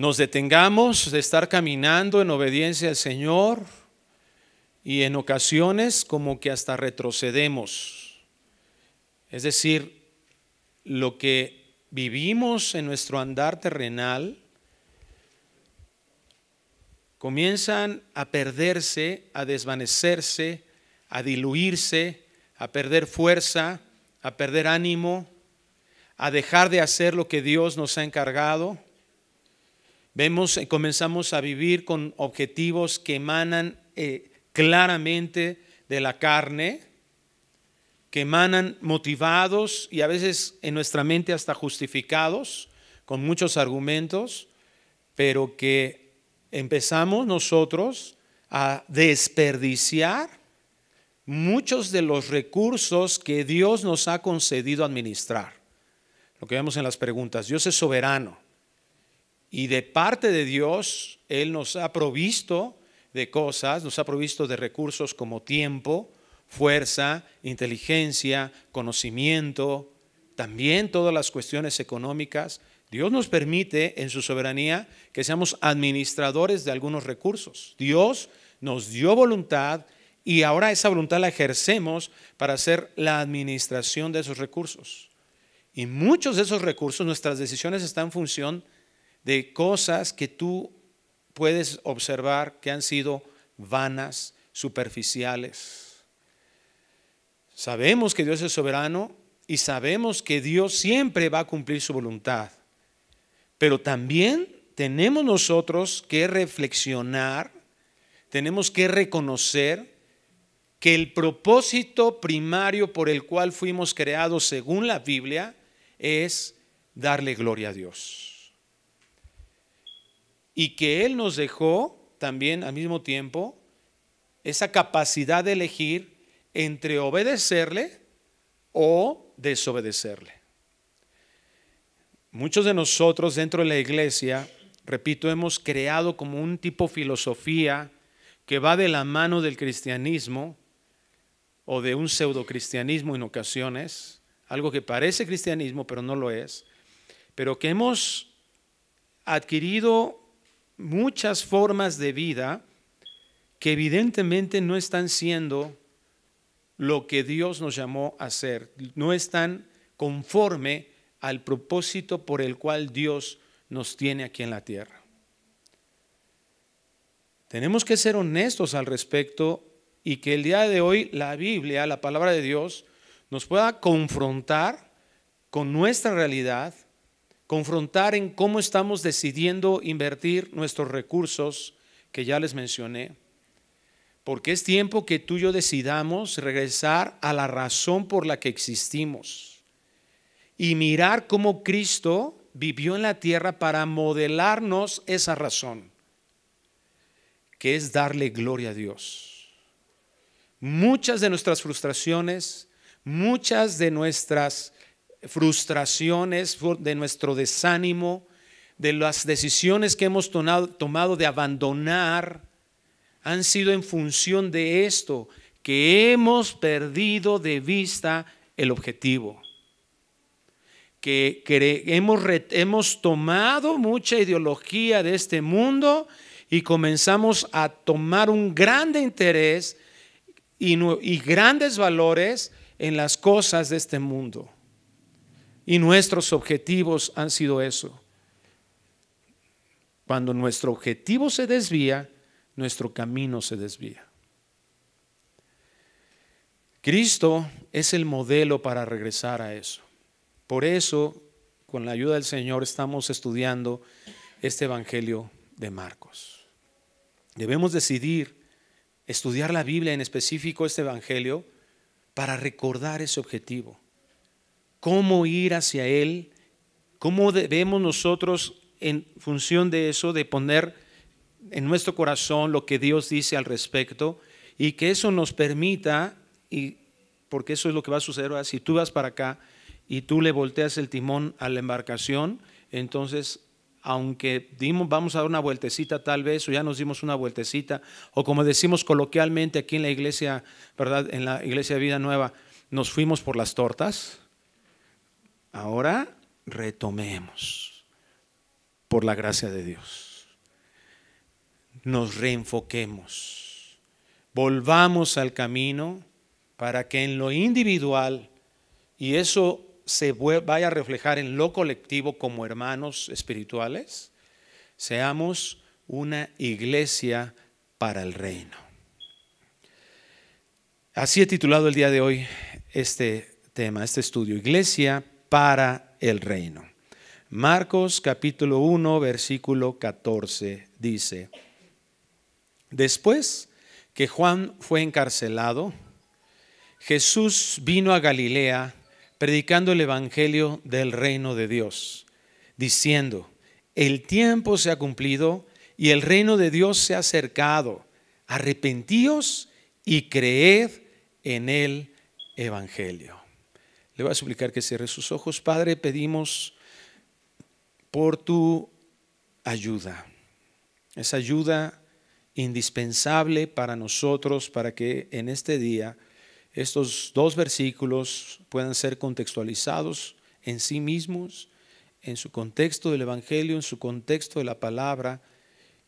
nos detengamos de estar caminando en obediencia al Señor y en ocasiones como que hasta retrocedemos. Es decir, lo que vivimos en nuestro andar terrenal comienzan a perderse, a desvanecerse, a diluirse, a perder fuerza, a perder ánimo, a dejar de hacer lo que Dios nos ha encargado. Comenzamos a vivir con objetivos que emanan claramente de la carne, que emanan motivados y a veces en nuestra mente hasta justificados, con muchos argumentos, pero que empezamos nosotros a desperdiciar muchos de los recursos que Dios nos ha concedido administrar. Lo que vemos en las preguntas, Dios es soberano y de parte de Dios Él nos ha provisto de cosas, nos ha provisto de recursos como tiempo, fuerza, inteligencia, conocimiento, también todas las cuestiones económicas. Dios nos permite en su soberanía que seamos administradores de algunos recursos. Dios nos dio voluntad y ahora esa voluntad la ejercemos para hacer la administración de esos recursos. Y muchos de esos recursos, nuestras decisiones están en función de cosas que tú puedes observar que han sido vanas, superficiales. Sabemos que Dios es soberano y sabemos que Dios siempre va a cumplir su voluntad. Pero también tenemos nosotros que reflexionar, tenemos que reconocer que el propósito primario por el cual fuimos creados según la Biblia es darle gloria a Dios. Y que Él nos dejó también al mismo tiempo esa capacidad de elegir entre obedecerle o desobedecerle. Muchos de nosotros dentro de la iglesia, repito, hemos creado como un tipo de filosofía que va de la mano del cristianismo o de un pseudocristianismo en ocasiones, algo que parece cristianismo pero no lo es, pero que hemos adquirido muchas formas de vida que evidentemente no están siendo lo que Dios nos llamó a hacer, no están conforme al propósito por el cual Dios nos tiene aquí en la tierra. Tenemos que ser honestos al respecto y que el día de hoy la Biblia, la palabra de Dios, nos pueda confrontar con nuestra realidad, confrontar en cómo estamos decidiendo invertir nuestros recursos que ya les mencioné, porque es tiempo que tú y yo decidamos regresar a la razón por la que existimos y mirar cómo Cristo vivió en la tierra para modelarnos esa razón, que es darle gloria a Dios. Muchas de nuestras frustraciones, muchas de nuestras frustraciones, de nuestro desánimo, de las decisiones que hemos tomado de abandonar, han sido en función de esto, que hemos perdido de vista el objetivo. Que hemos tomado mucha ideología de este mundo y comenzamos a tomar un grande interés y grandes valores en las cosas de este mundo. Y nuestros objetivos han sido eso. Cuando nuestro objetivo se desvía, nuestro camino se desvía. Cristo es el modelo para regresar a eso. Por eso, con la ayuda del Señor, estamos estudiando este Evangelio de Marcos. Debemos decidir estudiar la Biblia, en específico este Evangelio, para recordar ese objetivo. Cómo ir hacia Él, cómo debemos nosotros, en función de eso, de poner en nuestro corazón lo que Dios dice al respecto, y que eso nos permita, y porque eso es lo que va a suceder ahora, si tú vas para acá y tú le volteas el timón a la embarcación, entonces aunque vamos a dar una vueltecita tal vez, o ya nos dimos una vueltecita, o como decimos coloquialmente aquí en la iglesia, ¿verdad? En la iglesia de Vida Nueva, nos fuimos por las tortas. Ahora retomemos. por la gracia de Dios. Nos reenfoquemos, volvamos al camino para que en lo individual, y eso se vaya a reflejar en lo colectivo como hermanos espirituales, seamos una iglesia para el reino. Así he titulado el día de hoy este tema, este estudio, Iglesia para el reino. Marcos capítulo 1, versículo 14 dice: después que Juan fue encarcelado, Jesús vino a Galilea predicando el evangelio del reino de Dios, diciendo: el tiempo se ha cumplido y el reino de Dios se ha acercado. Arrepentíos y creed en el evangelio. Le voy a suplicar que cierre sus ojos. Padre, pedimos por tu ayuda, esa ayuda indispensable para nosotros, para que en este día estos dos versículos puedan ser contextualizados en sí mismos, en su contexto del evangelio, en su contexto de la palabra,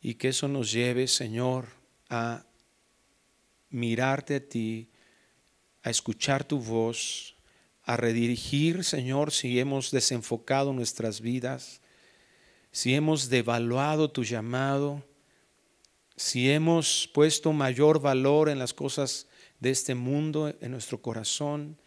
y que eso nos lleve, Señor, a mirarte a ti, a escuchar tu voz, a redirigir, Señor, si hemos desenfocado nuestras vidas, si hemos devaluado tu llamado, si hemos puesto mayor valor en las cosas de este mundo en nuestro corazón,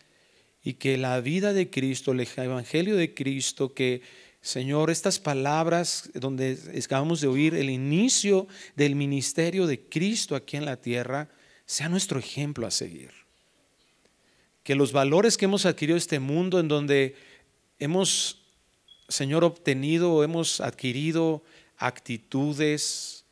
y que la vida de Cristo, el evangelio de Cristo, que Señor, estas palabras donde acabamos de oír el inicio del ministerio de Cristo aquí en la tierra, sea nuestro ejemplo a seguir. Que los valores que hemos adquirido en este mundo, en donde hemos, Señor, obtenido, hemos adquirido actitudes,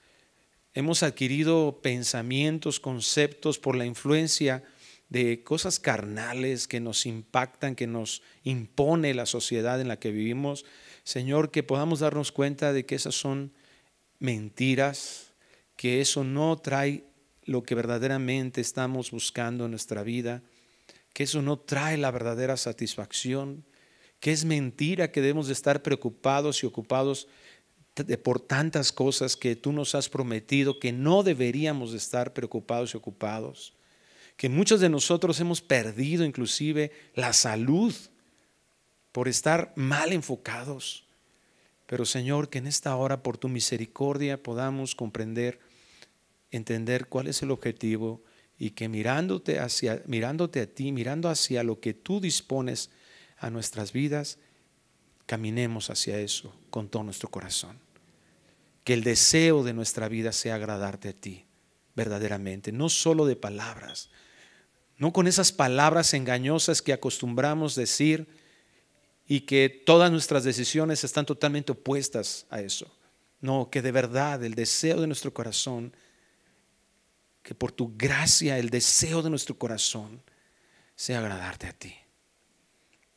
hemos adquirido pensamientos, conceptos por la influencia de cosas carnales que nos impactan, que nos impone la sociedad en la que vivimos. Señor, que podamos darnos cuenta de que esas son mentiras, que eso no trae lo que verdaderamente estamos buscando en nuestra vida, que eso no trae la verdadera satisfacción, que es mentira que debemos de estar preocupados y ocupados por tantas cosas que tú nos has prometido, que no deberíamos de estar preocupados y ocupados, que muchos de nosotros hemos perdido inclusive la salud por estar mal enfocados. Pero Señor, que en esta hora por tu misericordia podamos comprender, entender cuál es el objetivo, y que mirándote a ti, mirando hacia lo que tú dispones a nuestras vidas, caminemos hacia eso con todo nuestro corazón. Que el deseo de nuestra vida sea agradarte a ti verdaderamente, no solo de palabras, no con esas palabras engañosas que acostumbramos decir y que todas nuestras decisiones están totalmente opuestas a eso. No, que de verdad el deseo de nuestro corazón, que por tu gracia el deseo de nuestro corazón sea agradarte a ti.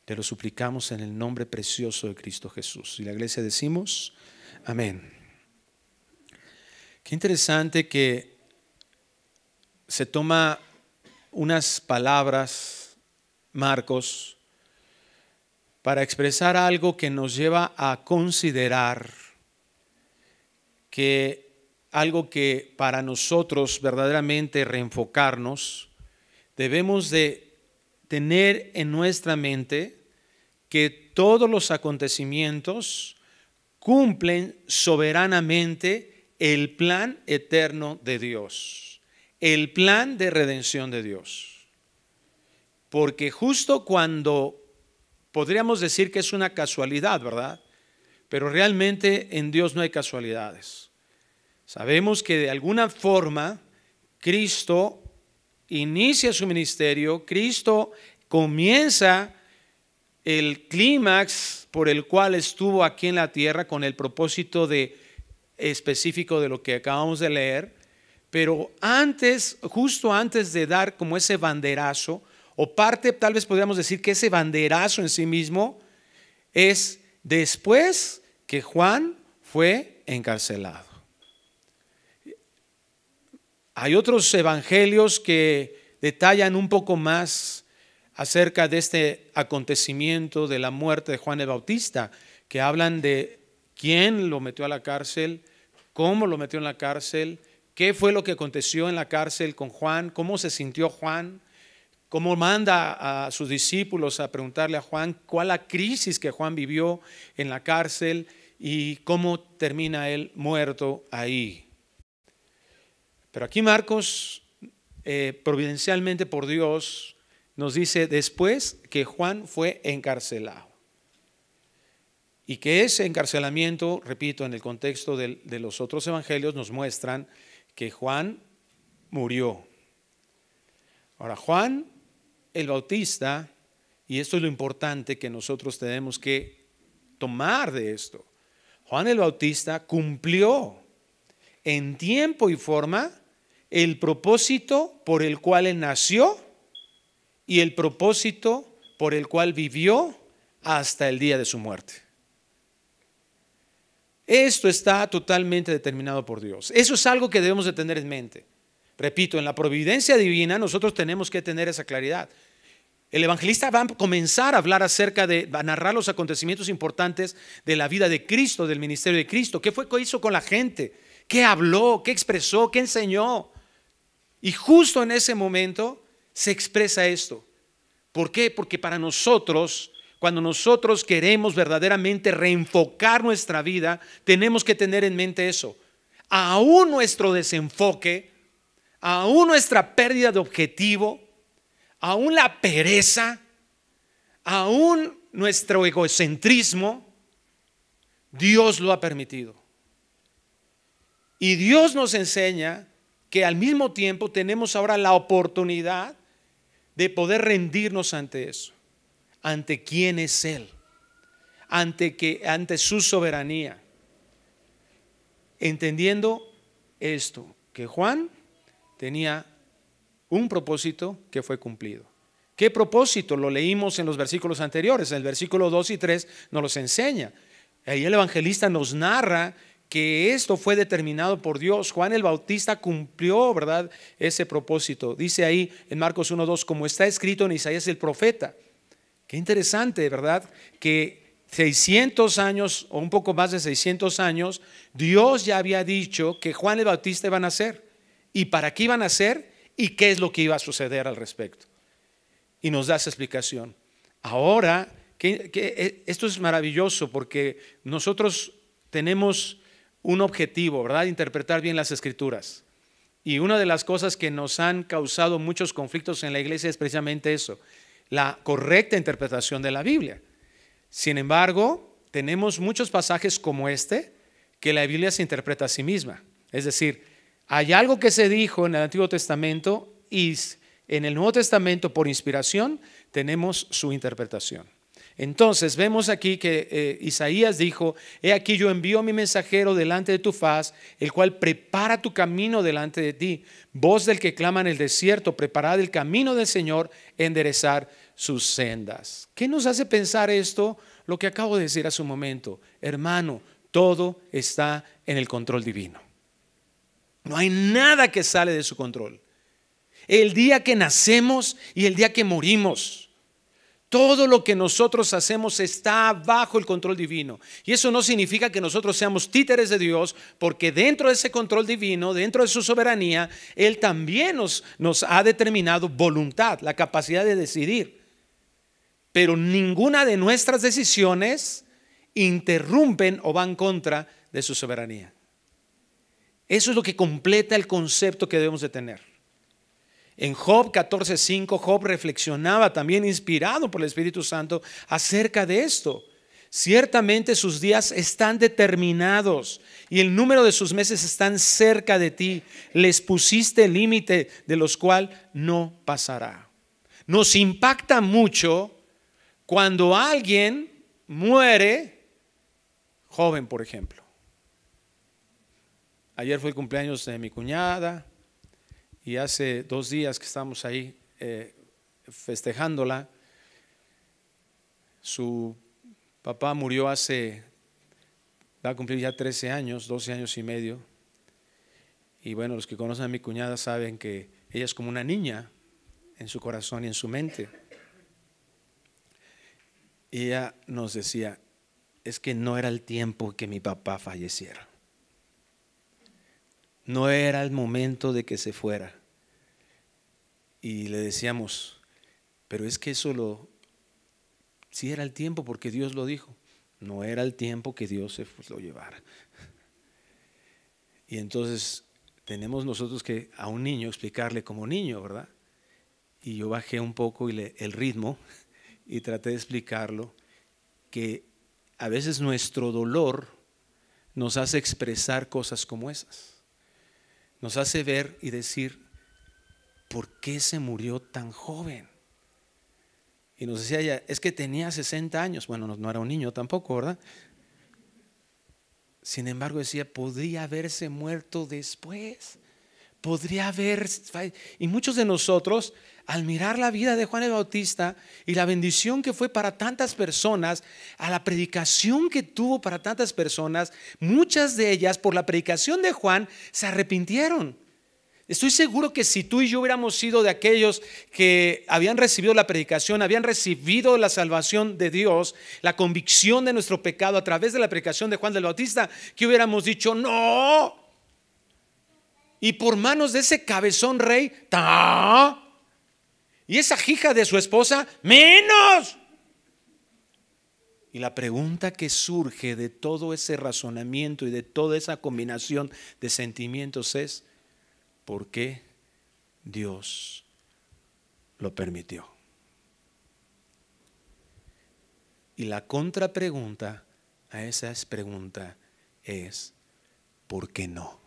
Te lo suplicamos en el nombre precioso de Cristo Jesús. Y la iglesia decimos, amén. Qué interesante que se toma unas palabras, Marcos, para expresar algo que nos lleva a considerar que algo que para nosotros verdaderamente reenfocarnos, debemos de tener en nuestra mente que todos los acontecimientos cumplen soberanamente el plan eterno de Dios, el plan de redención de Dios. Porque justo cuando podríamos decir que es una casualidad, ¿verdad? Pero realmente en Dios no hay casualidades. Sabemos que de alguna forma Cristo inicia su ministerio, Cristo comienza el clímax por el cual estuvo aquí en la tierra con el propósito específico de lo que acabamos de leer, pero justo antes de dar como ese banderazo, o parte, tal vez podríamos decir que ese banderazo en sí mismo es después que Juan fue encarcelado. Hay otros evangelios que detallan un poco más acerca de este acontecimiento de la muerte de Juan el Bautista, que hablan de quién lo metió a la cárcel, cómo lo metió en la cárcel, qué fue lo que aconteció en la cárcel con Juan, cómo se sintió Juan, cómo manda a sus discípulos a preguntarle a Juan cuál la crisis que Juan vivió en la cárcel y cómo termina él muerto ahí. Pero aquí Marcos, providencialmente por Dios, nos dice después que Juan fue encarcelado. Y que ese encarcelamiento, repito, en el contexto de los otros evangelios nos muestran que Juan murió. Ahora, Juan el Bautista, y esto es lo importante que nosotros tenemos que tomar de esto, Juan el Bautista cumplió en tiempo y forma el propósito por el cual él nació y el propósito por el cual vivió hasta el día de su muerte. Esto está totalmente determinado por Dios. Eso es algo que debemos de tener en mente. Repito, en la providencia divina nosotros tenemos que tener esa claridad. El evangelista va a comenzar a hablar va a narrar los acontecimientos importantes de la vida de Cristo, del ministerio de Cristo. ¿Qué fue que hizo con la gente? ¿Qué habló? ¿Qué expresó? ¿Qué enseñó? Y justo en ese momento se expresa esto. ¿Por qué? Porque para nosotros, cuando nosotros queremos verdaderamente reenfocar nuestra vida, tenemos que tener en mente eso. Aún nuestro desenfoque, aún nuestra pérdida de objetivo, aún la pereza, aún nuestro egocentrismo, Dios lo ha permitido. Y Dios nos enseña que al mismo tiempo tenemos ahora la oportunidad de poder rendirnos ante eso, ante quién es Él, ante su soberanía, entendiendo esto, que Juan tenía un propósito que fue cumplido. ¿Qué propósito? Lo leímos en los versículos anteriores, en el versículo 2 y 3 nos los enseña. Ahí el evangelista nos narra que esto fue determinado por Dios. Juan el Bautista cumplió, ¿verdad?, ese propósito. Dice ahí en Marcos 1:2, como está escrito en Isaías el profeta. Qué interesante, ¿verdad?, que 600 años o un poco más de 600 años, Dios ya había dicho que Juan el Bautista iba a nacer. ¿Y para qué iba a nacer? ¿Y qué es lo que iba a suceder al respecto? Y nos da esa explicación. Ahora, esto es maravilloso porque nosotros tenemos un objetivo, ¿verdad? Interpretar bien las escrituras. Y una de las cosas que nos han causado muchos conflictos en la iglesia es precisamente eso, la correcta interpretación de la Biblia. Sin embargo, tenemos muchos pasajes como este que la Biblia se interpreta a sí misma. Es decir, hay algo que se dijo en el Antiguo Testamento y en el Nuevo Testamento por inspiración tenemos su interpretación. Entonces vemos aquí que Isaías dijo: he aquí yo envío a mi mensajero delante de tu faz, el cual prepara tu camino delante de ti. Voz del que clama en el desierto, preparad el camino del Señor, enderezar sus sendas. ¿Qué nos hace pensar esto? Lo que acabo de decir hace un momento. Hermano, todo está en el control divino. No hay nada que sale de su control. El día que nacemos y el día que morimos, todo lo que nosotros hacemos está bajo el control divino. Y eso no significa que nosotros seamos títeres de Dios, porque dentro de ese control divino, dentro de su soberanía, Él también nos ha determinado voluntad, la capacidad de decidir. Pero ninguna de nuestras decisiones interrumpen o van contra de su soberanía. Eso es lo que completa el concepto que debemos de tener. En Job 14:5, Job reflexionaba también inspirado por el Espíritu Santo acerca de esto. Ciertamente sus días están determinados y el número de sus meses están cerca de ti. Les pusiste el límite de los cuales no pasará. Nos impacta mucho cuando alguien muere joven, por ejemplo. Ayer fue el cumpleaños de mi cuñada. Y hace 2 días que estamos ahí festejándola, su papá murió va a cumplir ya 13 años, 12 años y medio. Y bueno, los que conocen a mi cuñada saben que ella es como una niña en su corazón y en su mente. Y ella nos decía, es que no era el tiempo que mi papá falleciera. No era el momento de que se fuera. Y le decíamos, pero es que sí era el tiempo porque Dios lo dijo. No era el tiempo que Dios lo llevara. Y entonces tenemos nosotros que a un niño explicarle como niño, ¿verdad? Y yo bajé un poco el ritmo y traté de explicarlo, que a veces nuestro dolor nos hace expresar cosas como esas. Nos hace ver y decir, ¿por qué se murió tan joven? Y nos decía ella, es que tenía 60 años. Bueno, no era un niño tampoco, ¿verdad? Sin embargo decía, podría haberse muerto después. Podría haber. Y muchos de nosotros, al mirar la vida de Juan el Bautista y la bendición que fue para tantas personas, a la predicación que tuvo para tantas personas, muchas de ellas por la predicación de Juan se arrepintieron. Estoy seguro que si tú y yo hubiéramos sido de aquellos que habían recibido la predicación, habían recibido la salvación de Dios, la convicción de nuestro pecado a través de la predicación de Juan el Bautista, que hubiéramos dicho, no. Y por manos de ese cabezón rey, ¡ta! Y esa hija de su esposa, menos. Y la pregunta que surge de todo ese razonamiento y de toda esa combinación de sentimientos es, ¿por qué Dios lo permitió? Y la contrapregunta a esa pregunta es, ¿por qué no?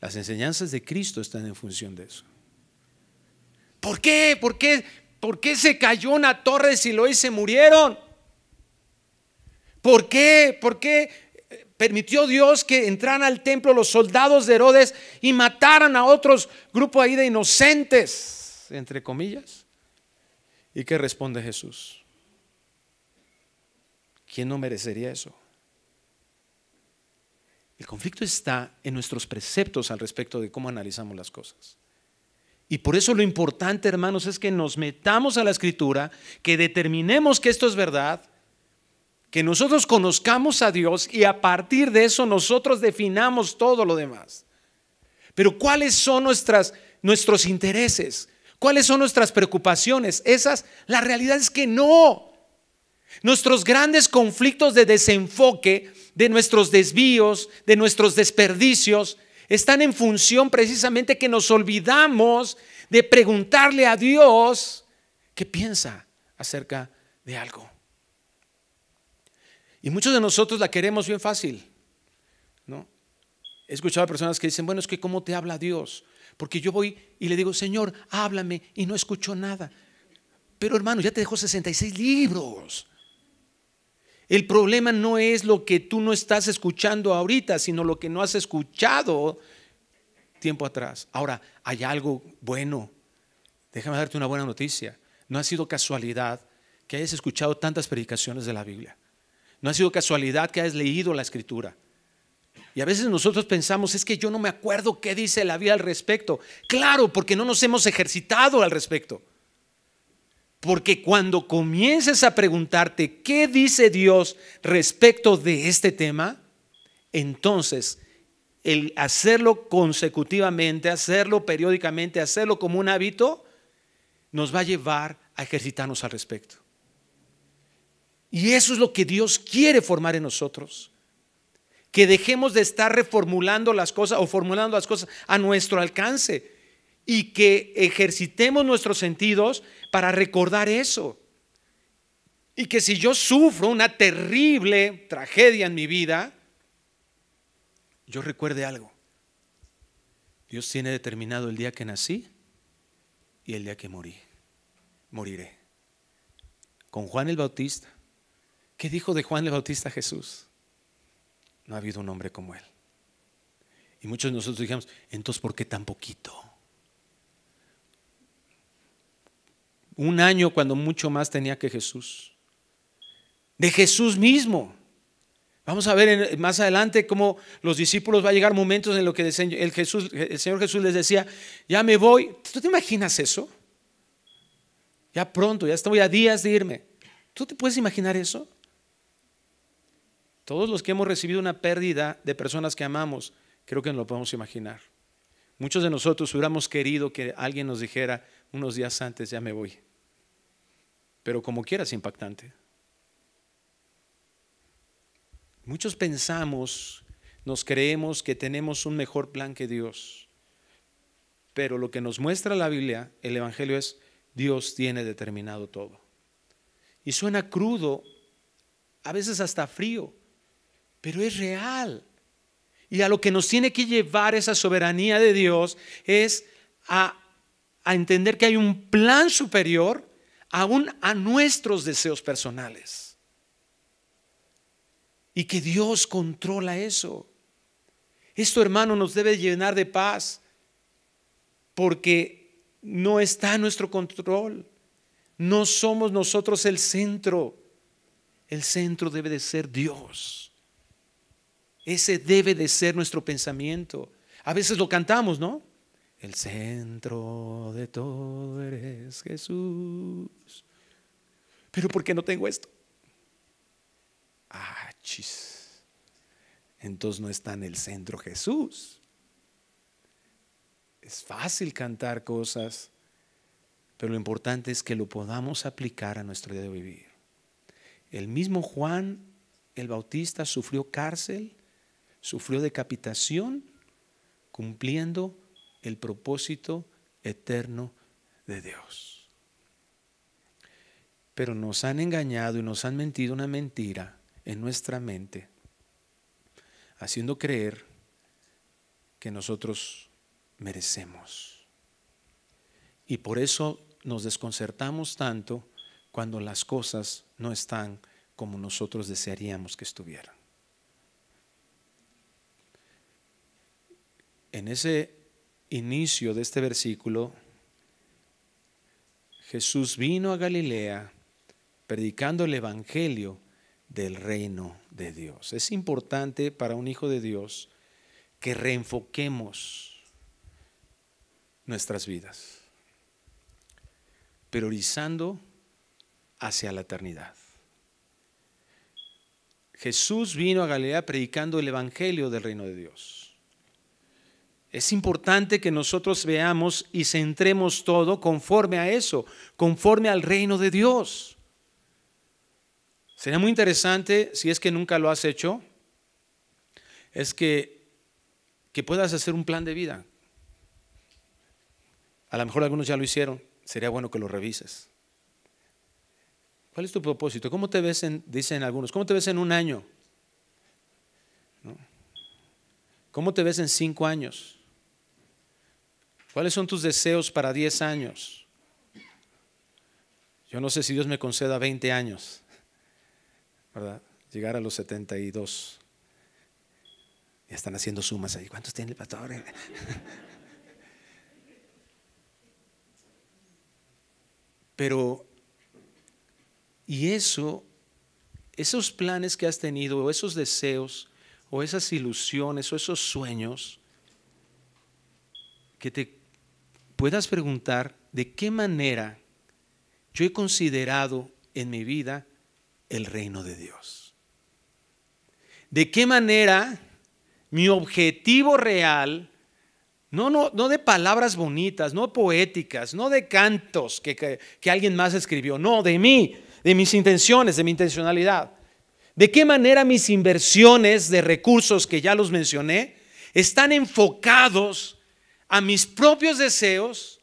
Las enseñanzas de Cristo están en función de eso. ¿Por qué? ¿Por qué? ¿Por qué se cayó una torre de Siloé y se murieron? ¿Por qué? ¿Por qué permitió Dios que entraran al templo los soldados de Herodes y mataran a otros grupos ahí de inocentes, entre comillas? ¿Y qué responde Jesús? ¿Quién no merecería eso? El conflicto está en nuestros preceptos al respecto de cómo analizamos las cosas. Y por eso lo importante, hermanos, es que nos metamos a la Escritura, que determinemos que esto es verdad, que nosotros conozcamos a Dios y a partir de eso nosotros definamos todo lo demás. Pero ¿cuáles son nuestros intereses? ¿Cuáles son nuestras preocupaciones? La realidad es que no. Nuestros grandes conflictos de desenfoque, de nuestros desvíos, de nuestros desperdicios, están en función precisamente que nos olvidamos de preguntarle a Dios qué piensa acerca de algo. Y muchos de nosotros la queremos bien fácil, ¿no? He escuchado a personas que dicen, bueno, es que ¿cómo te habla Dios? Porque yo voy y le digo, Señor, háblame, y no escucho nada. Pero hermano, ya te dejó 66 libros. El problema no es lo que tú no estás escuchando ahorita, sino lo que no has escuchado tiempo atrás. Ahora, hay algo bueno. Déjame darte una buena noticia. No ha sido casualidad que hayas escuchado tantas predicaciones de la Biblia. No ha sido casualidad que hayas leído la Escritura. Y a veces nosotros pensamos, es que yo no me acuerdo qué dice la Biblia al respecto. Claro, porque no nos hemos ejercitado al respecto. Porque cuando comiences a preguntarte qué dice Dios respecto de este tema, entonces el hacerlo consecutivamente, hacerlo periódicamente, hacerlo como un hábito, nos va a llevar a ejercitarnos al respecto. Y eso es lo que Dios quiere formar en nosotros. Que dejemos de estar reformulando las cosas o formulando las cosas a nuestro alcance y que ejercitemos nuestros sentidos para recordar eso. Y que si yo sufro una terrible tragedia en mi vida, yo recuerde algo. Dios tiene determinado el día que nací y el día que moriré. Con Juan el Bautista, ¿qué dijo de Juan el Bautista Jesús? No ha habido un hombre como él. Y muchos de nosotros dijimos, entonces ¿por qué tan poquito? Un año cuando mucho más tenía que Jesús. De Jesús mismo. Vamos a ver más adelante cómo los discípulos va a llegar momentos en los que el Señor Jesús les decía, ya me voy. ¿Tú te imaginas eso? Ya pronto, ya estoy a días de irme. ¿Tú te puedes imaginar eso? Todos los que hemos recibido una pérdida de personas que amamos, creo que nos lo podemos imaginar. Muchos de nosotros hubiéramos querido que alguien nos dijera unos días antes, ya me voy. Pero como quiera es impactante. Muchos pensamos, nos creemos que tenemos un mejor plan que Dios. Pero lo que nos muestra la Biblia, el Evangelio, es Dios tiene determinado todo. Y suena crudo, a veces hasta frío, pero es real. Y a lo que nos tiene que llevar esa soberanía de Dios es a entender que hay un plan superior aún a nuestros deseos personales. Y que Dios controla eso. Esto, hermano, nos debe llenar de paz, porque no está en nuestro control. No somos nosotros el centro. El centro debe de ser Dios. Ese debe de ser nuestro pensamiento. A veces lo cantamos, ¿no? El centro de todo eres Jesús. Pero ¿por qué no tengo esto? Chis. Entonces no está en el centro Jesús. Es fácil cantar cosas, pero lo importante es que lo podamos aplicar a nuestro día de vivir. El mismo Juan el Bautista sufrió cárcel, sufrió decapitación, cumpliendo el propósito eterno de Dios. Pero nos han engañado y nos han mentido una mentira en nuestra mente, haciendo creer que nosotros merecemos. Y por eso nos desconcertamos tanto cuando las cosas no están como nosotros desearíamos que estuvieran. En ese inicio de este versículo, Jesús vino a Galilea predicando el evangelio del reino de Dios. Es importante para un hijo de Dios que reenfoquemos nuestras vidas, priorizando hacia la eternidad. Jesús vino a Galilea predicando el evangelio del reino de Dios. Es importante que nosotros veamos y centremos todo conforme a eso, conforme al reino de Dios. Sería muy interesante, si es que nunca lo has hecho, es que puedas hacer un plan de vida. A lo mejor algunos ya lo hicieron, sería bueno que lo revises. ¿Cuál es tu propósito? ¿Cómo te ves dicen algunos, cómo te ves en un año? ¿No? ¿Cómo te ves en 5 años? ¿Cuáles son tus deseos para 10 años? Yo no sé si Dios me conceda 20 años, ¿verdad? Llegar a los 72. Ya están haciendo sumas ahí. ¿Cuántos tiene el pastor? Pero, y esos planes que has tenido, o esos deseos, o esas ilusiones, o esos sueños, que te puedas preguntar de qué manera yo he considerado en mi vida el reino de Dios. De qué manera mi objetivo real, no de palabras bonitas, no poéticas, no de cantos que alguien más escribió, no, de mí, de mis intenciones, de mi intencionalidad. De qué manera mis inversiones de recursos, que ya los mencioné, están enfocados a mis propios deseos,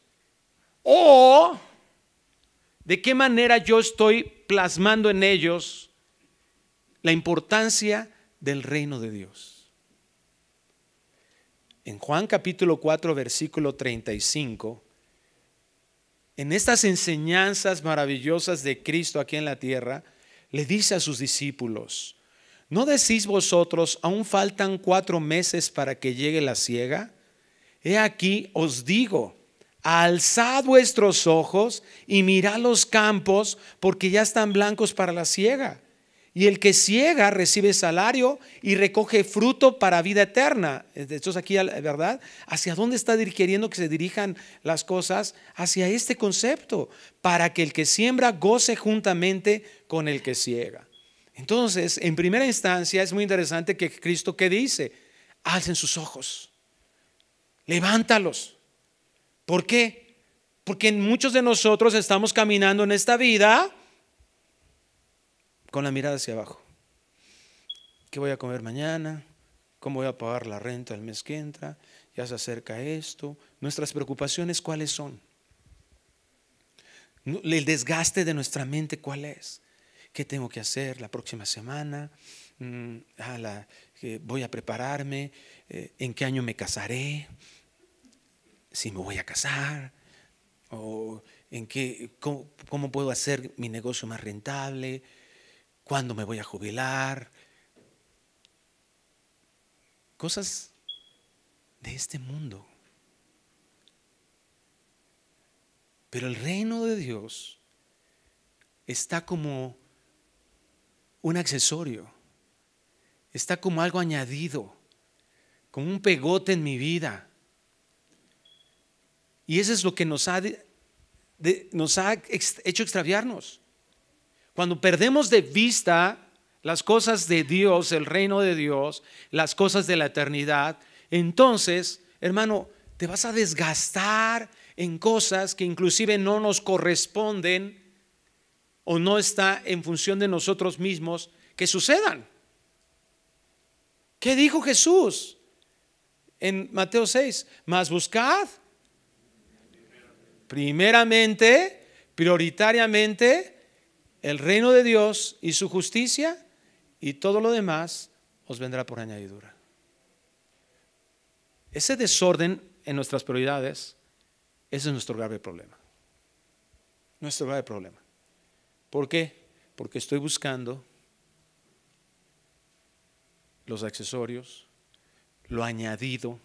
o de qué manera yo estoy plasmando en ellos la importancia del reino de Dios. En Juan capítulo 4 versículo 35, en estas enseñanzas maravillosas de Cristo aquí en la tierra, le dice a sus discípulos: ¿no decís vosotros, aún faltan 4 meses para que llegue la siega? He aquí os digo, alzad vuestros ojos y mirad los campos, porque ya están blancos para la siega. Y el que ciega recibe salario y recoge fruto para vida eterna. Esto es aquí, ¿verdad? ¿Hacia dónde está queriendo que se dirijan las cosas? Hacia este concepto, para que el que siembra goce juntamente con el que ciega. Entonces, en primera instancia, es muy interesante que Cristo, ¿qué dice? Alcen sus ojos, levántalos. ¿Por qué? Porque muchos de nosotros estamos caminando en esta vida con la mirada hacia abajo. ¿Qué voy a comer mañana? ¿Cómo voy a pagar la renta el mes que entra? Ya se acerca esto. Nuestras preocupaciones, ¿cuáles son? El desgaste de nuestra mente, ¿cuál es? ¿Qué tengo que hacer la próxima semana? Voy a prepararme. ¿En qué año me casaré? Si me voy a casar. O cómo puedo hacer mi negocio más rentable. ¿Cuándo me voy a jubilar? Cosas de este mundo. Pero el reino de Dios está como un accesorio, está como algo añadido, como un pegote en mi vida. Y eso es lo que nos ha hecho extraviarnos. Cuando perdemos de vista las cosas de Dios, el reino de Dios, las cosas de la eternidad, entonces, hermano, te vas a desgastar en cosas que inclusive no nos corresponden o no está en función de nosotros mismos que sucedan. ¿Qué dijo Jesús en Mateo 6? Mas buscad primeramente, prioritariamente, el reino de Dios y su justicia, y todo lo demás os vendrá por añadidura. Ese desorden en nuestras prioridades, ese es nuestro grave problema. Nuestro grave problema. ¿Por qué? Porque estoy buscando los accesorios, lo añadido,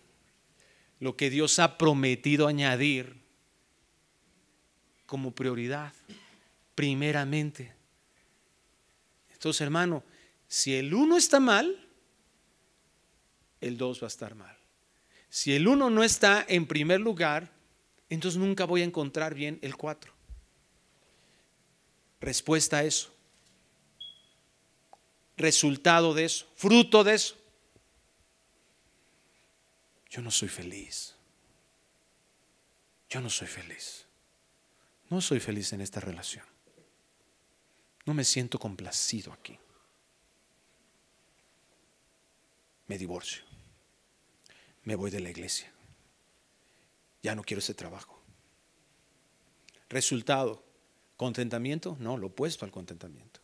lo que Dios ha prometido añadir como prioridad, primeramente. Entonces, hermano, si el 1 está mal, el 2 va a estar mal. Si el 1 no está en primer lugar, entonces nunca voy a encontrar bien el 4. Respuesta a eso. Resultado de eso. Fruto de eso. Yo no soy feliz. Yo no soy feliz. No soy feliz en esta relación. No me siento complacido aquí. Me divorcio. Me voy de la iglesia. Ya no quiero ese trabajo. Resultado, contentamiento, no, lo opuesto al contentamiento.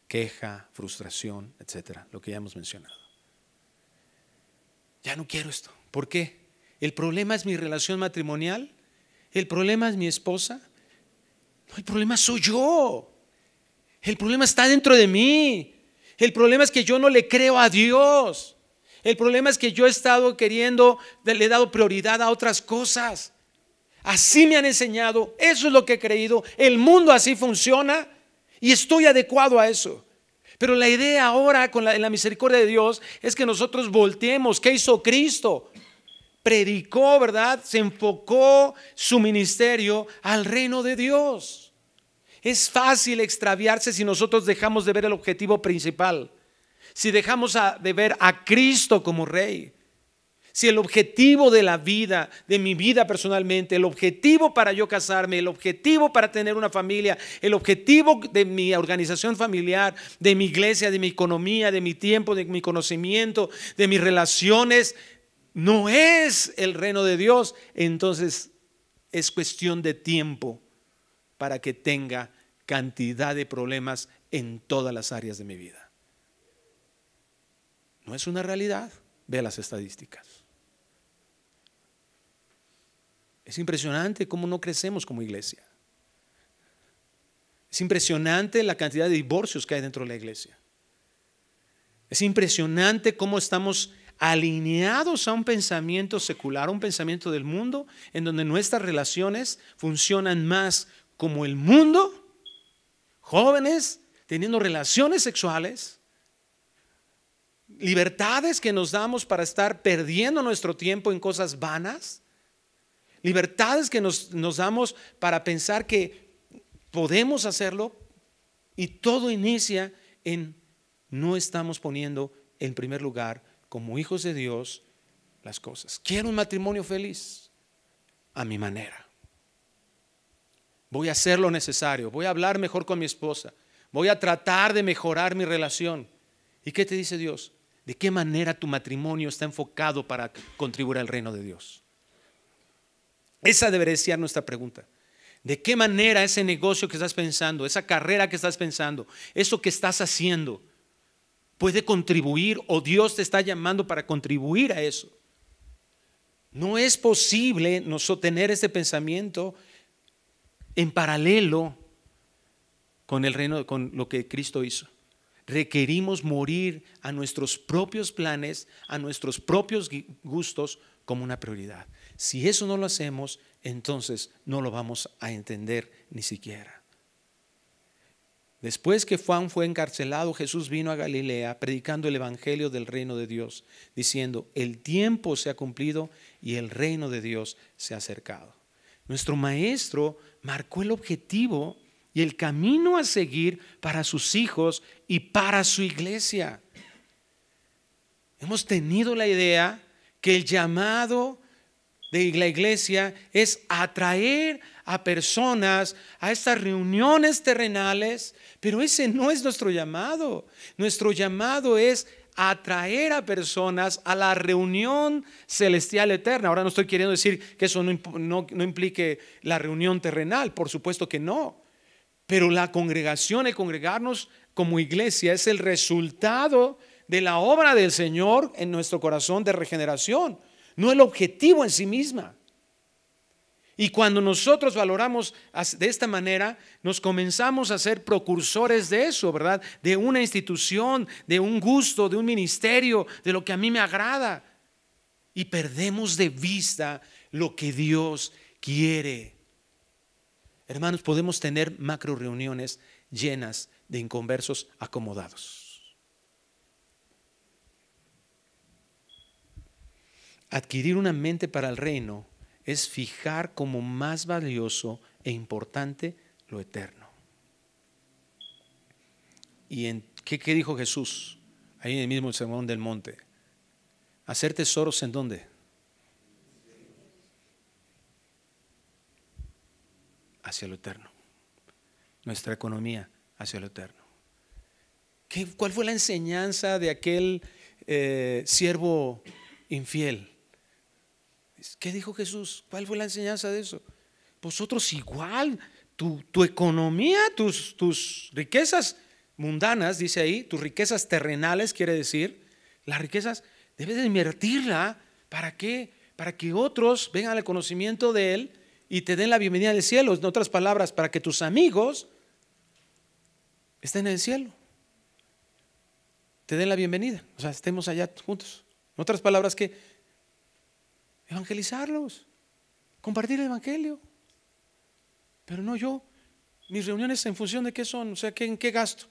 Queja, frustración, etcétera, lo que ya hemos mencionado. Ya no quiero esto. ¿Por qué? ¿El problema es mi relación matrimonial? ¿El problema es mi esposa? No, el problema soy yo. El problema está dentro de mí. El problema es que yo no le creo a Dios. El problema es que yo he estado queriendo, le he dado prioridad a otras cosas. Así me han enseñado, eso es lo que he creído. El mundo así funciona y estoy adecuado a eso. Pero la idea ahora en la misericordia de Dios es que nosotros volteemos. ¿Qué hizo Cristo? Predicó, ¿verdad? Se enfocó su ministerio al reino de Dios. Es fácil extraviarse si nosotros dejamos de ver el objetivo principal. Si dejamos de ver a Cristo como Rey. Si el objetivo de la vida, de mi vida personalmente, el objetivo para yo casarme, el objetivo para tener una familia, el objetivo de mi organización familiar, de mi iglesia, de mi economía, de mi tiempo, de mi conocimiento, de mis relaciones, no es el reino de Dios, entonces es cuestión de tiempo para que tenga cantidad de problemas en todas las áreas de mi vida. No es una realidad. Ve las estadísticas. Es impresionante cómo no crecemos como iglesia. Es impresionante la cantidad de divorcios que hay dentro de la iglesia. Es impresionante cómo estamos alineados a un pensamiento secular, a un pensamiento del mundo, en donde nuestras relaciones funcionan más como el mundo. Jóvenes teniendo relaciones sexuales, libertades que nos damos para estar perdiendo nuestro tiempo en cosas vanas, libertades que nos damos para pensar que podemos hacerlo, y todo inicia en no estamos poniendo en primer lugar como hijos de Dios las cosas. Quiero un matrimonio feliz a mi manera. Voy a hacer lo necesario, voy a hablar mejor con mi esposa, voy a tratar de mejorar mi relación. ¿Y qué te dice Dios? ¿De qué manera tu matrimonio está enfocado para contribuir al reino de Dios? Esa debería ser nuestra pregunta. ¿De qué manera ese negocio que estás pensando, esa carrera que estás pensando, eso que estás haciendo, puede contribuir, o Dios te está llamando para contribuir a eso? No es posible nosotros tener ese pensamiento en paralelo con el reino, con lo que Cristo hizo. Requerimos morir a nuestros propios planes, a nuestros propios gustos como una prioridad. Si eso no lo hacemos, entonces no lo vamos a entender ni siquiera. Después que Juan fue encarcelado, Jesús vino a Galilea predicando el evangelio del reino de Dios, diciendo: el tiempo se ha cumplido y el reino de Dios se ha acercado. Nuestro maestro marcó el objetivo y el camino a seguir para sus hijos y para su iglesia. Hemos tenido la idea que el llamado de la iglesia es atraer a personas a estas reuniones terrenales, pero ese no es nuestro llamado. Nuestro llamado es atraer a personas a la reunión celestial eterna. Ahora no estoy queriendo decir que eso no implique la reunión terrenal, por supuesto que no. Pero la congregación, el congregarnos como iglesia, es el resultado de la obra del Señor en nuestro corazón de regeneración, no el objetivo en sí misma. Y cuando nosotros valoramos de esta manera, nos comenzamos a ser precursores de eso, ¿verdad? De una institución, de un gusto, de un ministerio, de lo que a mí me agrada. Y perdemos de vista lo que Dios quiere. Hermanos, podemos tener macro reuniones llenas de inconversos acomodados. Adquirir una mente para el reino es fijar como más valioso e importante lo eterno. ¿Y qué dijo Jesús? Ahí en el mismo Sermón del Monte. ¿Hacer tesoros en dónde? Hacia lo eterno. Nuestra economía hacia lo eterno. ¿Cuál fue la enseñanza de aquel siervo infiel? ¿Qué dijo Jesús? ¿Cuál fue la enseñanza de eso? Vosotros igual, tu economía, tus riquezas mundanas, dice ahí, tus riquezas terrenales, quiere decir, las riquezas debes de invertirla. ¿Para qué? Para que otros vengan al conocimiento de Él y te den la bienvenida al cielo. En otras palabras, para que tus amigos estén en el cielo, te den la bienvenida, o sea, estemos allá juntos. En otras palabras, que evangelizarlos, compartir el evangelio. Pero no yo, mis reuniones en función de qué son, o sea, ¿en qué gasto?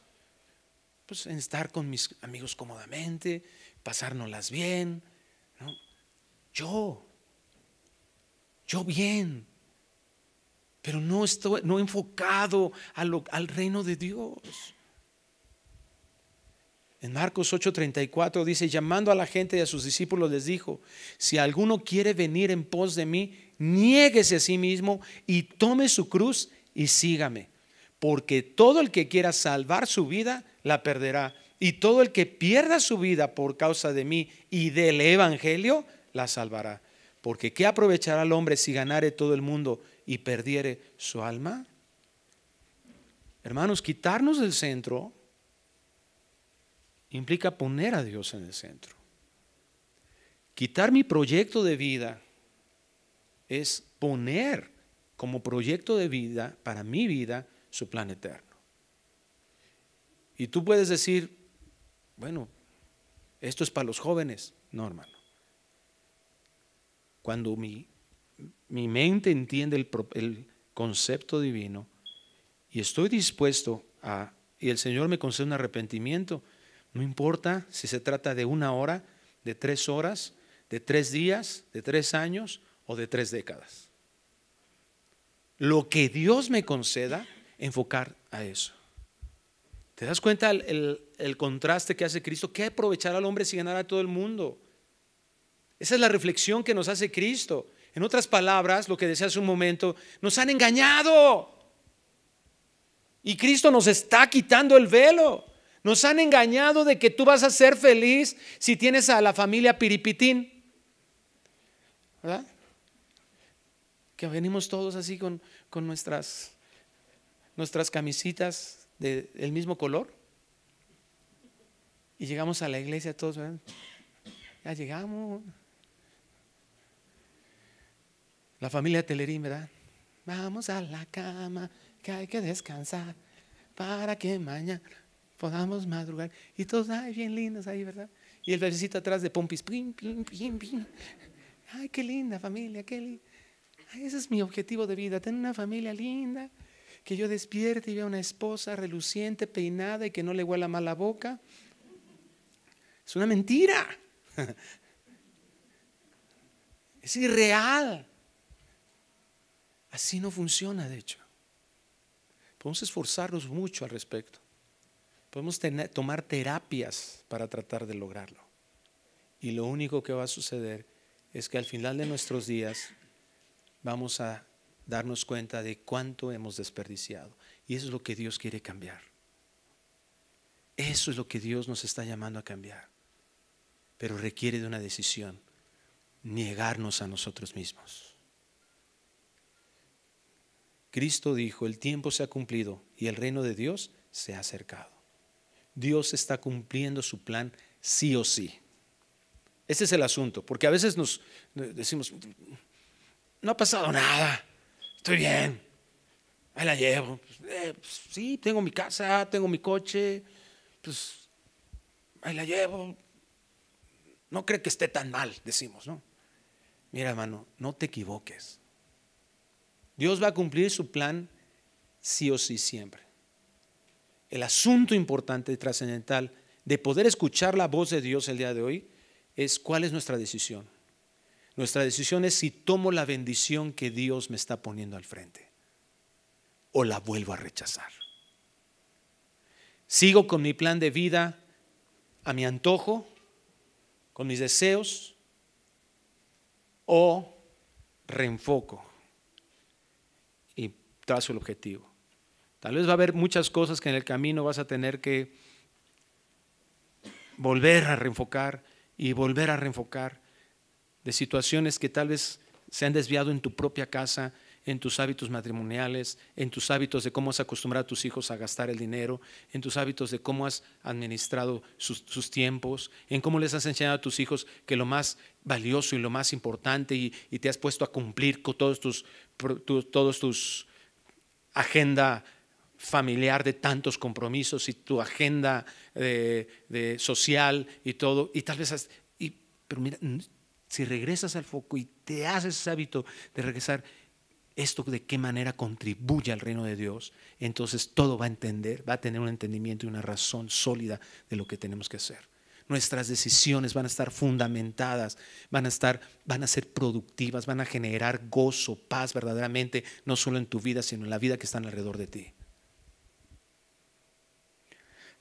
Pues en estar con mis amigos cómodamente, pasárnoslas bien, ¿no? Yo bien, pero no estoy enfocado al reino de Dios. En Marcos 8:34 dice: llamando a la gente y a sus discípulos les dijo: si alguno quiere venir en pos de mí, niéguese a sí mismo y tome su cruz y sígame. Porque todo el que quiera salvar su vida, la perderá. Y todo el que pierda su vida por causa de mí y del evangelio, la salvará. Porque ¿qué aprovechará el hombre si ganare todo el mundo y perdiere su alma? Hermanos, quitarnos del centro implica poner a Dios en el centro. Quitar mi proyecto de vida es poner como proyecto de vida, para mi vida, su plan eterno. Y tú puedes decir: bueno, esto es para los jóvenes. No, hermano. Cuando mi mente entiende el concepto divino y estoy dispuesto a y el Señor me concede un arrepentimiento. No importa si se trata de 1 hora, de 3 horas, de 3 días, de 3 años o de 3 décadas. Lo que Dios me conceda, enfocar a eso. ¿Te das cuenta el contraste que hace Cristo? ¿Qué aprovechar al hombre si ganara a todo el mundo? Esa es la reflexión que nos hace Cristo. En otras palabras, lo que decía hace un momento, nos han engañado. Y Cristo nos está quitando el velo. Nos han engañado de que tú vas a ser feliz si tienes a la familia Piripitín, ¿verdad? Que venimos todos así con nuestras camisitas del mismo color. Y llegamos a la iglesia todos, ¿verdad? Ya llegamos. La familia Telerín, ¿verdad? Vamos a la cama, que hay que descansar para que mañana podamos madrugar. Y todos, ay, bien lindos ahí, ¿verdad? Y el bebecito atrás de pompis, pim, pim, pim, pim. Ay, qué linda familia, qué linda. Ay, ese es mi objetivo de vida, tener una familia linda, que yo despierte y vea una esposa reluciente, peinada y que no le huela mal la boca. Es una mentira. Es irreal. Así no funciona, de hecho. Podemos esforzarnos mucho al respecto. Podemos tomar terapias para tratar de lograrlo. Y lo único que va a suceder es que al final de nuestros días vamos a darnos cuenta de cuánto hemos desperdiciado. Y eso es lo que Dios quiere cambiar. Eso es lo que Dios nos está llamando a cambiar. Pero requiere de una decisión: negarnos a nosotros mismos. Cristo dijo: el tiempo se ha cumplido y el reino de Dios se ha acercado. Dios está cumpliendo su plan sí o sí. Ese es el asunto, porque a veces nos decimos: no ha pasado nada, estoy bien, ahí la llevo. Pues, sí, tengo mi casa, tengo mi coche, pues ahí la llevo. No creo que esté tan mal, decimos, ¿no? Mira, hermano, no te equivoques. Dios va a cumplir su plan sí o sí siempre. El asunto importante y trascendental de poder escuchar la voz de Dios el día de hoy es cuál es nuestra decisión. Nuestra decisión es si tomo la bendición que Dios me está poniendo al frente o la vuelvo a rechazar. Sigo con mi plan de vida a mi antojo, con mis deseos, o reenfoco y trazo el objetivo. Tal vez va a haber muchas cosas que en el camino vas a tener que volver a reenfocar y volver a reenfocar, de situaciones que tal vez se han desviado en tu propia casa, en tus hábitos matrimoniales, en tus hábitos de cómo has acostumbrado a tus hijos a gastar el dinero, en tus hábitos de cómo has administrado sus tiempos, en cómo les has enseñado a tus hijos que lo más valioso y lo más importante, y te has puesto a cumplir con todos tus agenda familiar de tantos compromisos y tu agenda de social y todo, y tal vez pero mira, si regresas al foco y te haces ese hábito de regresar, esto de qué manera contribuye al reino de Dios, entonces todo va a tener un entendimiento y una razón sólida de lo que tenemos que hacer. Nuestras decisiones van a estar fundamentadas, van a ser productivas, van a generar gozo, paz verdaderamente, no solo en tu vida, sino en la vida que está alrededor de ti.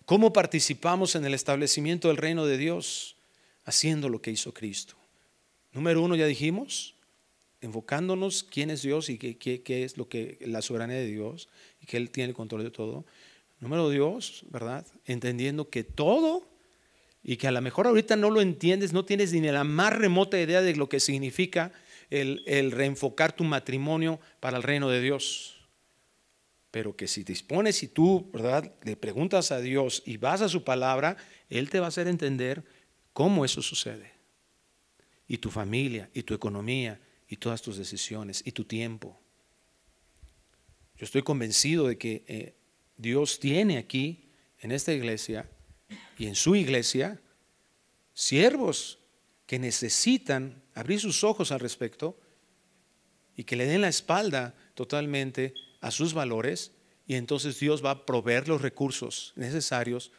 ¿Cómo participamos en el establecimiento del reino de Dios? Haciendo lo que hizo Cristo. Número 1, ya dijimos, enfocándonos quién es Dios y qué es lo que la soberanía de Dios y que Él tiene el control de todo. Número 2, ¿verdad? Entendiendo que todo, y que a lo mejor ahorita no lo entiendes, no tienes ni la más remota idea de lo que significa el reenfocar tu matrimonio para el reino de Dios. Pero que si te dispones y tú, ¿verdad?, le preguntas a Dios y vas a su palabra, Él te va a hacer entender cómo eso sucede. Y tu familia, y tu economía, y todas tus decisiones, y tu tiempo. Yo estoy convencido de que Dios tiene aquí, en esta iglesia y en su iglesia, siervos que necesitan abrir sus ojos al respecto y que le den la espalda totalmente a sus valores Y entonces Dios va a proveer los recursos necesarios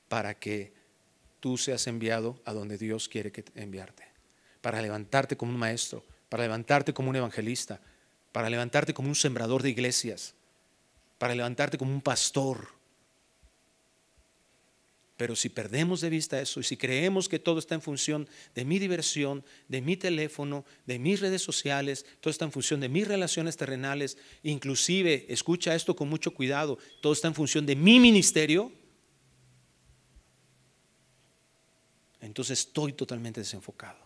para que tú seas enviado a donde Dios quiere enviarte. Para levantarte como un maestro, para levantarte como un evangelista, para levantarte como un sembrador de iglesias, para levantarte como un pastor. Pero si perdemos de vista eso y si creemos que todo está en función de mi diversión, de mi teléfono, de mis redes sociales, todo está en función de mis relaciones terrenales, inclusive, escucha esto con mucho cuidado, todo está en función de mi ministerio, entonces estoy totalmente desenfocado.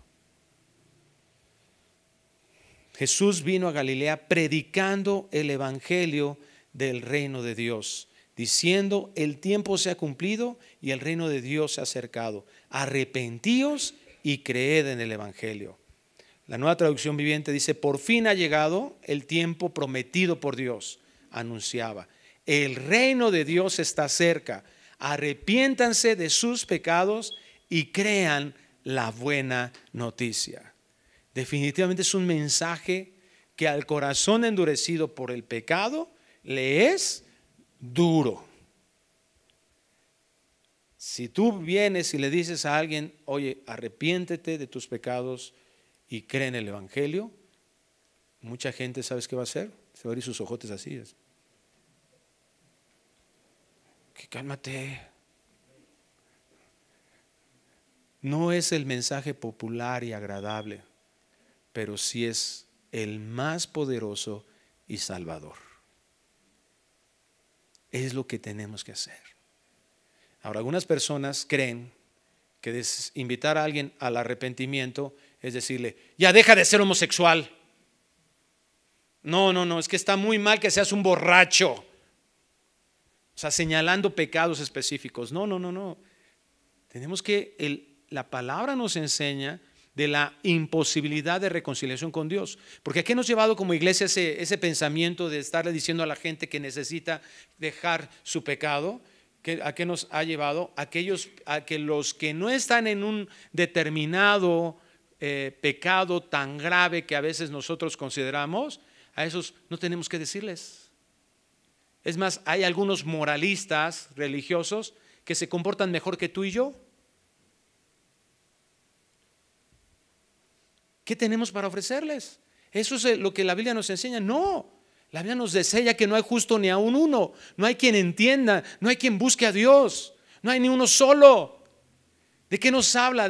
Jesús vino a Galilea predicando el evangelio del reino de Dios, diciendo: el tiempo se ha cumplido y el reino de Dios se ha acercado. Arrepentíos y creed en el evangelio. La Nueva Traducción Viviente dice: por fin ha llegado el tiempo prometido por Dios. Anunciaba: el reino de Dios está cerca. Arrepiéntanse de sus pecados y crean la buena noticia. Definitivamente es un mensaje que al corazón endurecido por el pecado le es duro. Si tú vienes y le dices a alguien: oye, arrepiéntete de tus pecados y cree en el evangelio, mucha gente, ¿sabes qué va a hacer? Se va a abrir sus ojotes así. Que cálmate. No es el mensaje popular y agradable, pero sí es el más poderoso y salvador. Es lo que tenemos que hacer. Ahora, algunas personas creen que invitar a alguien al arrepentimiento es decirle: ya deja de ser homosexual. No, es que está muy mal que seas un borracho. O sea, señalando pecados específicos. No. Tenemos que, la palabra nos enseña de la imposibilidad de reconciliación con Dios. Porque ¿a qué nos ha llevado como iglesia ese pensamiento de estarle diciendo a la gente que necesita dejar su pecado? ¿A qué nos ha llevado? A que los que no están en un determinado pecado tan grave que a veces nosotros consideramos, a esos no tenemos que decirles. Es más, hay algunos moralistas religiosos que se comportan mejor que tú y yo. ¿Qué tenemos para ofrecerles? Eso es lo que la Biblia nos enseña. No, la Biblia nos enseña que no hay justo ni aun uno. No hay quien entienda, no hay quien busque a Dios. No hay ni uno solo. ¿De qué nos habla?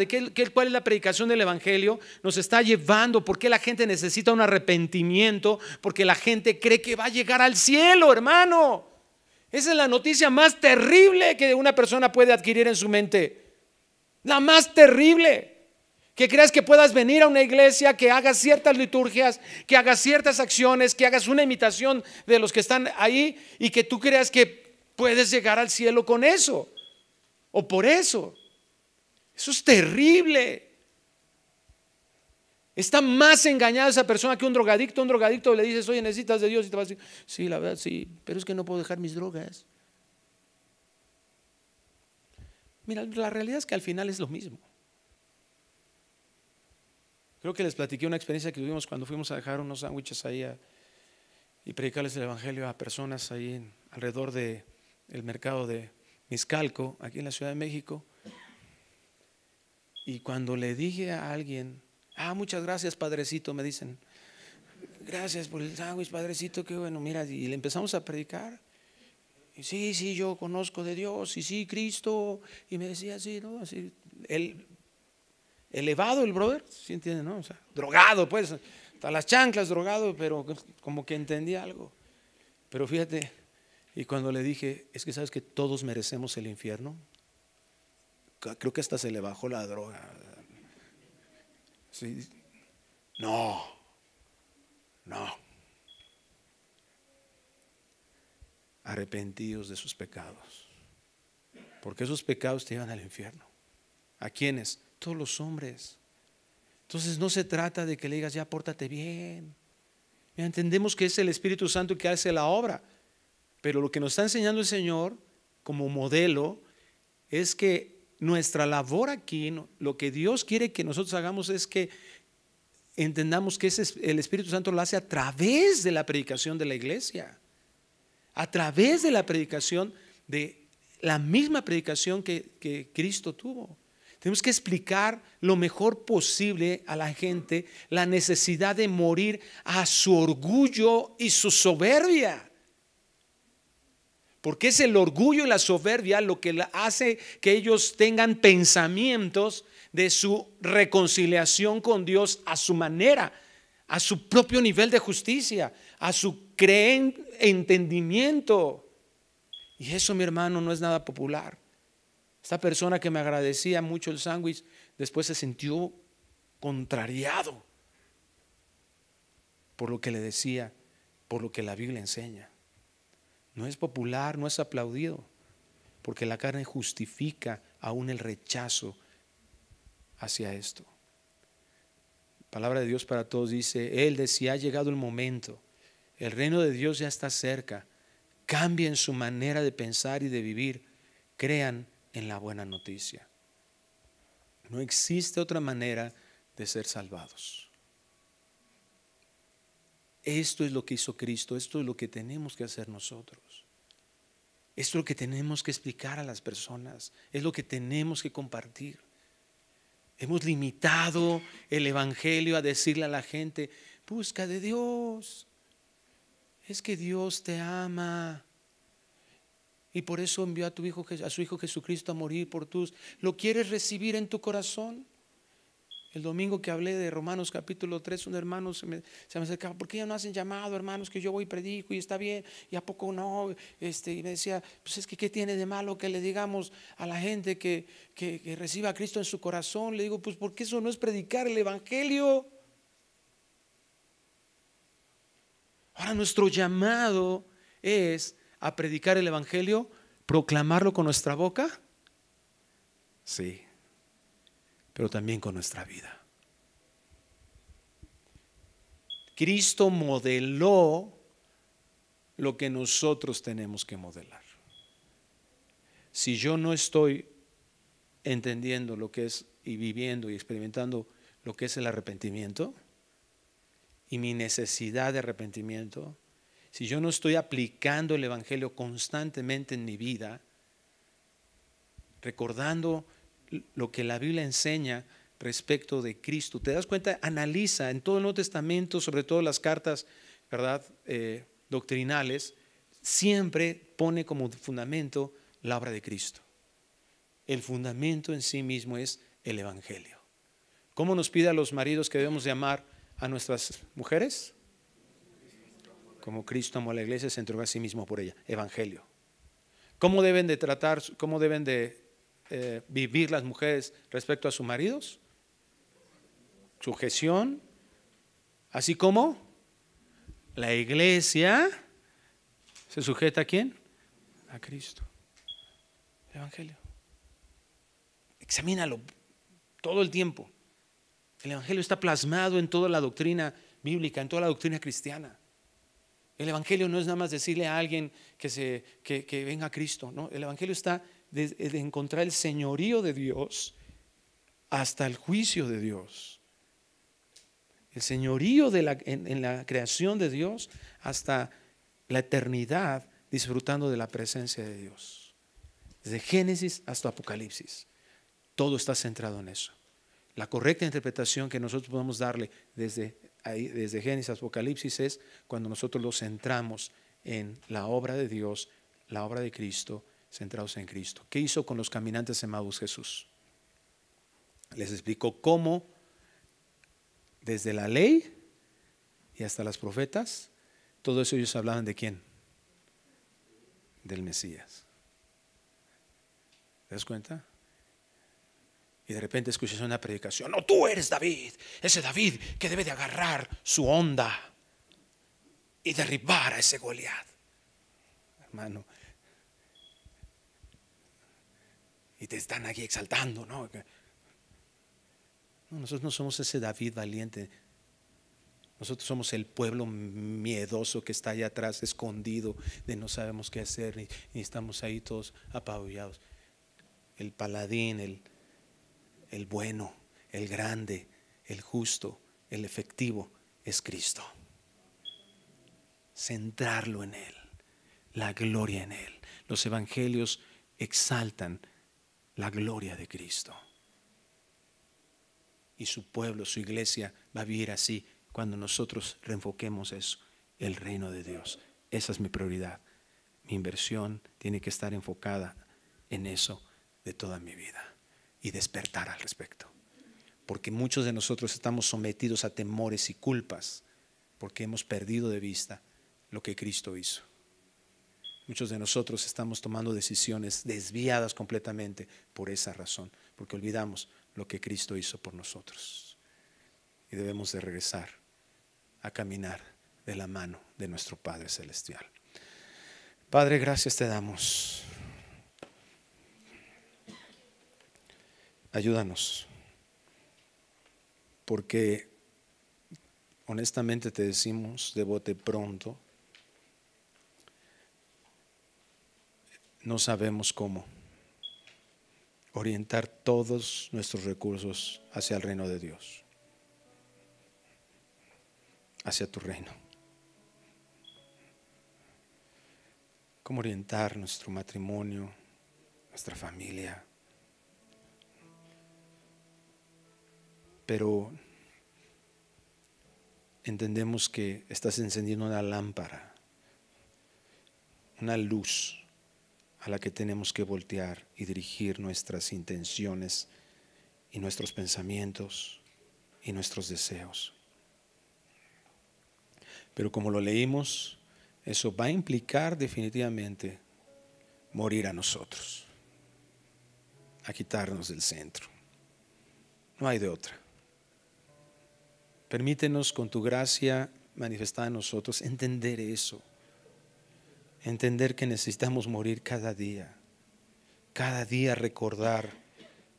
¿Cuál es la predicación del evangelio? Nos está llevando. ¿Por qué la gente necesita un arrepentimiento? Porque la gente cree que va a llegar al cielo, hermano. Esa es la noticia más terrible que una persona puede adquirir en su mente. La más terrible. Que creas que puedas venir a una iglesia, que hagas ciertas liturgias, que hagas ciertas acciones, que hagas una imitación de los que están ahí y que tú creas que puedes llegar al cielo con eso o por eso. Eso es terrible. Está más engañada esa persona que un drogadicto. Un drogadicto le dices: oye, necesitas de Dios, y te va a decir: sí, la verdad, sí, pero es que no puedo dejar mis drogas. Mira, la realidad es que al final es lo mismo. Creo que les platiqué una experiencia que tuvimos cuando fuimos a dejar unos sándwiches ahí y predicarles el evangelio a personas ahí alrededor del mercado de Miscalco, aquí en la Ciudad de México. Y cuando le dije a alguien: muchas gracias, padrecito, me dicen, gracias por el sándwich, padrecito, qué bueno, mira, y le empezamos a predicar. Y sí, yo conozco de Dios, y sí, Cristo, y me decía así, ¿no? Así, elevado el brother, ¿sí entiende, no? O sea, drogado, pues, hasta las chanclas drogado, pero como que entendía algo. Pero fíjate, y cuando le dije: es que sabes que todos merecemos el infierno, creo que hasta se le bajó la droga. Sí. No. Arrepentíos de sus pecados, porque esos pecados te llevan al infierno. ¿A quiénes? Todos los hombres. Entonces no se trata de que le digas: ya pórtate bien. Ya entendemos que es el Espíritu Santo que hace la obra, pero lo que nos está enseñando el Señor como modelo es que nuestra labor aquí, lo que Dios quiere que nosotros hagamos es que entendamos que el Espíritu Santo lo hace a través de la predicación de la iglesia, a través de la predicación, de la misma predicación que Cristo tuvo. Tenemos que explicar lo mejor posible a la gente la necesidad de morir a su orgullo y su soberbia. Porque es el orgullo y la soberbia lo que hace que ellos tengan pensamientos de su reconciliación con Dios a su manera, a su propio nivel de justicia, a su entendimiento. Y eso, mi hermano, no es nada popular. Esta persona que me agradecía mucho el sándwich, después se sintió contrariado por lo que le decía, por lo que la Biblia enseña. No es popular, no es aplaudido, porque la carne justifica aún el rechazo hacia esto. La palabra de Dios para todos dice, Él decía, ha llegado el momento, el reino de Dios ya está cerca, cambien su manera de pensar y de vivir, crean en la buena noticia. No existe otra manera de ser salvados. Esto es lo que hizo Cristo, esto es lo que tenemos que hacer nosotros. Esto es lo que tenemos que explicar a las personas, es lo que tenemos que compartir. Hemos limitado el evangelio a decirle a la gente, busca de Dios, es que Dios te ama y por eso envió a su Hijo Jesucristo a morir por tus. ¿Lo quieres recibir en tu corazón? El domingo que hablé de Romanos capítulo 3, un hermano se me acercaba, ¿por qué ya no hacen llamado, hermanos, que yo voy y predico y está bien? ¿Y a poco no? Y me decía, pues es que ¿qué tiene de malo que le digamos a la gente que reciba a Cristo en su corazón? Le digo, pues porque eso no es predicar el evangelio. Ahora nuestro llamado es a predicar el evangelio, proclamarlo con nuestra boca, sí, pero también con nuestra vida. Cristo modeló lo que nosotros tenemos que modelar. Si yo no estoy entendiendo lo que es y viviendo y experimentando lo que es el arrepentimiento y mi necesidad de arrepentimiento, si yo no estoy aplicando el evangelio constantemente en mi vida, recordando lo que la Biblia enseña respecto de Cristo, te das cuenta, analiza en todo el Nuevo Testamento, sobre todo las cartas, ¿verdad? Doctrinales, siempre pone como fundamento la obra de Cristo. El fundamento en sí mismo es el evangelio. ¿Cómo nos pide a los maridos que debemos de amar a nuestras mujeres? Como Cristo amó a la iglesia, se entregó a sí mismo por ella. Evangelio. ¿Cómo deben de tratar, cómo deben de vivir las mujeres respecto a sus maridos? Sujeción, así como la iglesia se sujeta ¿a quién? A Cristo. Evangelio. Examínalo todo el tiempo. El evangelio está plasmado en toda la doctrina bíblica, en toda la doctrina cristiana. El evangelio no es nada más decirle a alguien que venga a Cristo, ¿no? El evangelio está de encontrar el señorío de Dios hasta el juicio de Dios. El señorío en la creación de Dios hasta la eternidad, disfrutando de la presencia de Dios. Desde Génesis hasta Apocalipsis, todo está centrado en eso. La correcta interpretación que nosotros podemos darle desde Génesis hasta Apocalipsis es cuando nosotros lo centramos en la obra de Dios, la obra de Cristo, centrados en Cristo. ¿Qué hizo con los caminantes de Emaús Jesús? Les explicó cómo desde la ley y hasta las profetas, todo eso ellos hablaban de quién? Del Mesías. ¿Te das cuenta? Y de repente escuchas una predicación, no, tú eres David, ese David que debe de agarrar su onda y derribar a ese Goliat. Hermano, y te están aquí exaltando, ¿no? No, nosotros no somos ese David valiente. Nosotros somos el pueblo miedoso que está allá atrás, escondido, de no sabemos qué hacer y estamos ahí todos apabullados. El paladín, el bueno, el grande, el justo, el efectivo es Cristo. Centrarlo en Él. la gloria en Él. Los evangelios exaltan la gloria de Cristo. Y su pueblo, su iglesia va a vivir así cuando nosotros reenfoquemos eso, el reino de Dios. Esa es mi prioridad. Mi inversión tiene que estar enfocada en eso de toda mi vida y despertar al respecto. Porque muchos de nosotros estamos sometidos a temores y culpas porque hemos perdido de vista lo que Cristo hizo. Muchos de nosotros estamos tomando decisiones desviadas completamente por esa razón, porque olvidamos lo que Cristo hizo por nosotros. Y debemos de regresar a caminar de la mano de nuestro Padre Celestial. Padre, gracias te damos. Ayúdanos, porque honestamente te decimos de bote pronto, no sabemos cómo orientar todos nuestros recursos hacia el reino de Dios, hacia tu reino. Cómo orientar nuestro matrimonio, nuestra familia. Pero entendemos que estás encendiendo una lámpara, una luz a la que tenemos que voltear y dirigir nuestras intenciones y nuestros pensamientos y nuestros deseos. Pero como lo leímos, eso va a implicar definitivamente morir a nosotros, a quitarnos del centro. No hay de otra. Permítenos con tu gracia manifestada en nosotros entender eso. Entender que necesitamos morir cada día recordar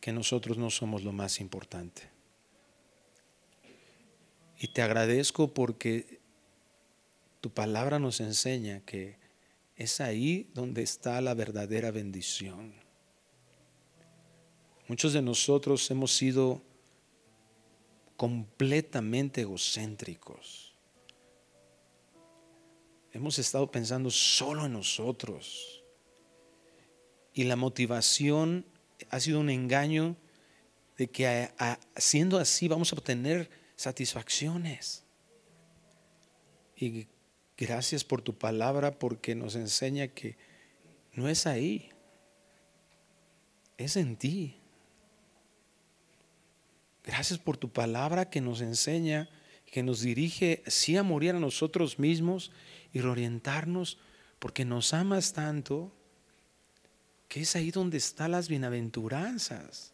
que nosotros no somos lo más importante. Y te agradezco porque tu palabra nos enseña que es ahí donde está la verdadera bendición. Muchos de nosotros hemos sido completamente egocéntricos. Hemos estado pensando solo en nosotros. Y la motivación ha sido un engaño de que siendo así vamos a obtener satisfacciones. Y gracias por tu palabra, porque nos enseña que no es ahí, es en ti. Gracias por tu palabra que nos enseña, que nos dirige sí a morir a nosotros mismos y reorientarnos, porque nos amas tanto que es ahí donde están las bienaventuranzas,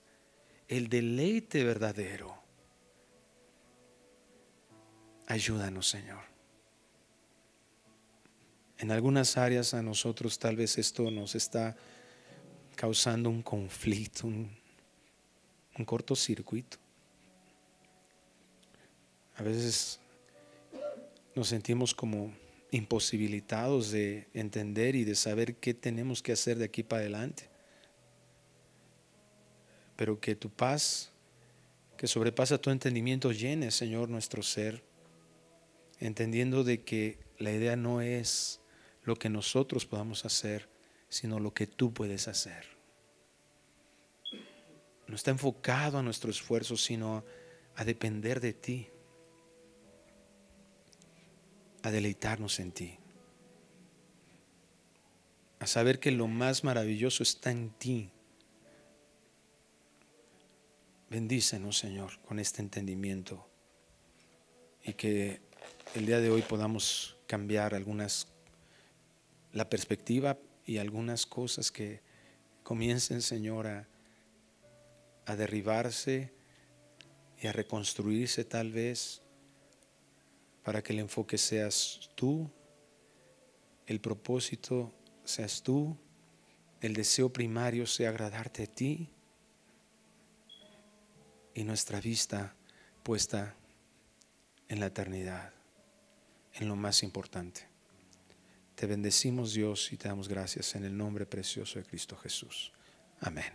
el deleite verdadero. Ayúdanos, Señor. En algunas áreas a nosotros tal vez esto nos está causando un conflicto, un cortocircuito. A veces nos sentimos como imposibilitados de entender y de saber qué tenemos que hacer de aquí para adelante. Pero que tu paz, que sobrepasa tu entendimiento, llene, Señor, nuestro ser, entendiendo de que la idea no es lo que nosotros podamos hacer, sino lo que tú puedes hacer. No está enfocado a nuestro esfuerzo, sino a depender de ti, a deleitarnos en ti, a saber que lo más maravilloso está en ti. Bendícenos, Señor, con este entendimiento, y que el día de hoy podamos cambiar la perspectiva y algunas cosas que comiencen, Señor, a derribarse y a reconstruirse tal vez, para que el enfoque seas tú, el propósito seas tú, el deseo primario sea agradarte a ti y nuestra vista puesta en la eternidad, en lo más importante. Te bendecimos, Dios, y te damos gracias en el nombre precioso de Cristo Jesús. Amén.